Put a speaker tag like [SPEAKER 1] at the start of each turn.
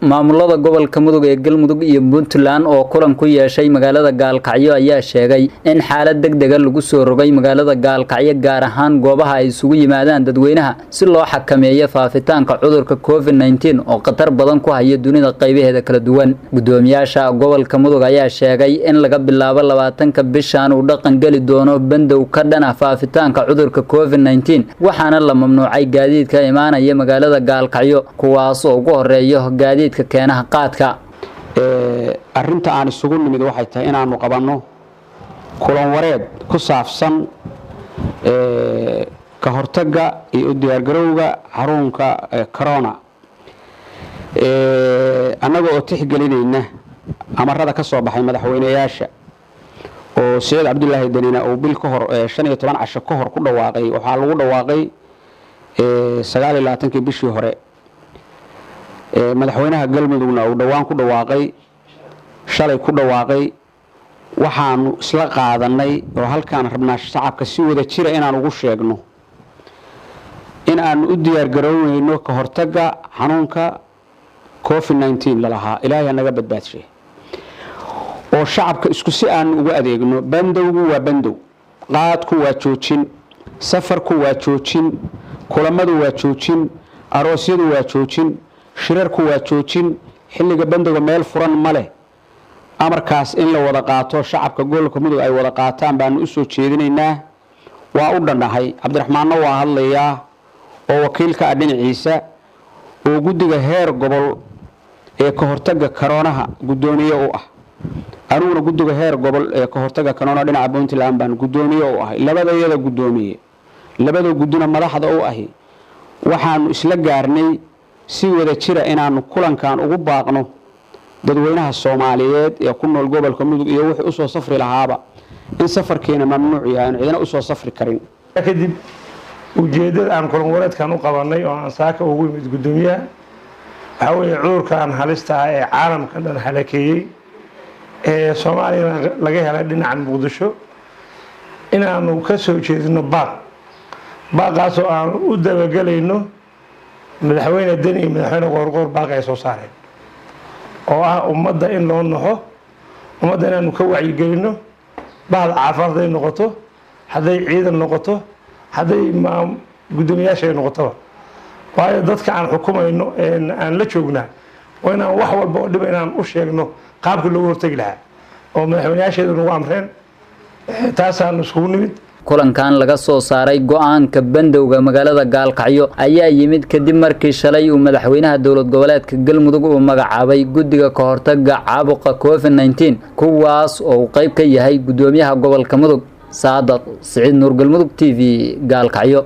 [SPEAKER 1] Maamulada Gobolka Mudug ee Galmudug iyo Puntland oo kulan ku yeeshay magaalada Galkacyo ayaa sheegay in xaalad degdeg ah lagu soo rogay magaalada Galkacyo gaar ahaan goobaha ay isugu yimaadaan dadweynaha si loo xakameeyo faafitaanka cudurka COVID-19 oo khatar badan ku haya dunida qaybaheeda kala duwan. Gudoomiyaasha Gobolka Mudug ayaa sheegay in laga bilaabo 20ka bishan uu dhaqan gali doono bandow ka dhana faafitaanka cudurka COVID-19 waxaana la mamnuucay gaadiidka imaanaya magaalada Galkacyo kuwaas oo ugu horeeyo gaadiid keenaha qaadka
[SPEAKER 2] arinta aan isugu nimid waxay tahay inaanu qabanno kulan wareed ku saabsan ka hortagga iyo diyaar garowga xarunka corona anaga oo tixgelinayna amarada ka soo baxay madaxweynayaasha oo Said Abdullaahi Danina oo bil ka hor 15 casho ka hor ku dhawaaqay waxa lagu dhawaaqay 29 bishii hore madaxweynaha Galmudugna uu dhawaan ku dhawaaqay shalay ku dhawaaqay waxaanu isla qaadanay oo halkaan rabnaa shacabka si wada jira inaan ugu sheegno in aan u diyaar garownayno ka hortagga xanuunka COVID-19 lalaha ilaahay naga badbaadshay oo shacabka isku si aan ugu adeegno bandowgu waa bandow qaadku waa joojin safarku waa joojin kulamadu waa joojin aroosyadu waa joojin shirarku waa joojin xilliga bandowga meel furan ma leh amarkaas in la wada qaato shacabka gobolka Mudug ay wada qaataan baan u soo jeedinaynaa waa u dhanahay Cabdiraxmaan waa hadlayaa oo wakiilka dhinaciisa oo guddiga heer gobol ee ka hortagga corona gudoomiye u ah anuguna guddiga heer gobol ee ka hortagga corona dhinaca Puntland baan gudoomiye u ah labadayada gudoomiye labada guduna madaxda u ahi waxaanu isla gaarnay si wada jira inaanu kulankan ugu baaqno dadweynaha Soomaaliyeed ee ku nool gobolka Mudug iyo wixii u soo safri lahaaba in safarkeena mamnuuc yahay cidina u soo safri karin
[SPEAKER 3] kadib ujeedada aan kulan wareedkan u qabanay oo aan saaka ugu yimid gudoomiyaha waxa weeye cudurkan halista ah ee caalamka dhan halakeeyay ee Soomaaliya laga helay dhinaca Muqdisho inaanu ka soo jeedino baaqaas oo aan u dabagalayno madaxweyne Dani iyo madaxweyne Qorqor baaqay soo saareen oo ah ummadda in loo naxo ummadda inaanu ka wacyi gelino baad caafimaad ay noqoto haday ciidan noqoto haday gudoomiyaasha noqoto waayo dadka aan xukumayno aan la joognaa waa inaan wax walba oo dhib inaan u sheegno qaabka looga hortagi lahaa oo madaxweynayaasheedu nagu amreen taasaan isku nimid
[SPEAKER 1] kulankan laga soo saaray go'aanka bandowga magaalada Galkacyo ayaa yimid kadib markii shalay uu madaxweynaha dowlad goboleedka Galmudug uu magacaabay guddiga ka hortagga caabuqa COVID-19 kuwaas oo qayb ka yahay gudoomiyaha gobolka Mudug Saadad Saciid Nuur Galmudug TV Galkacyo.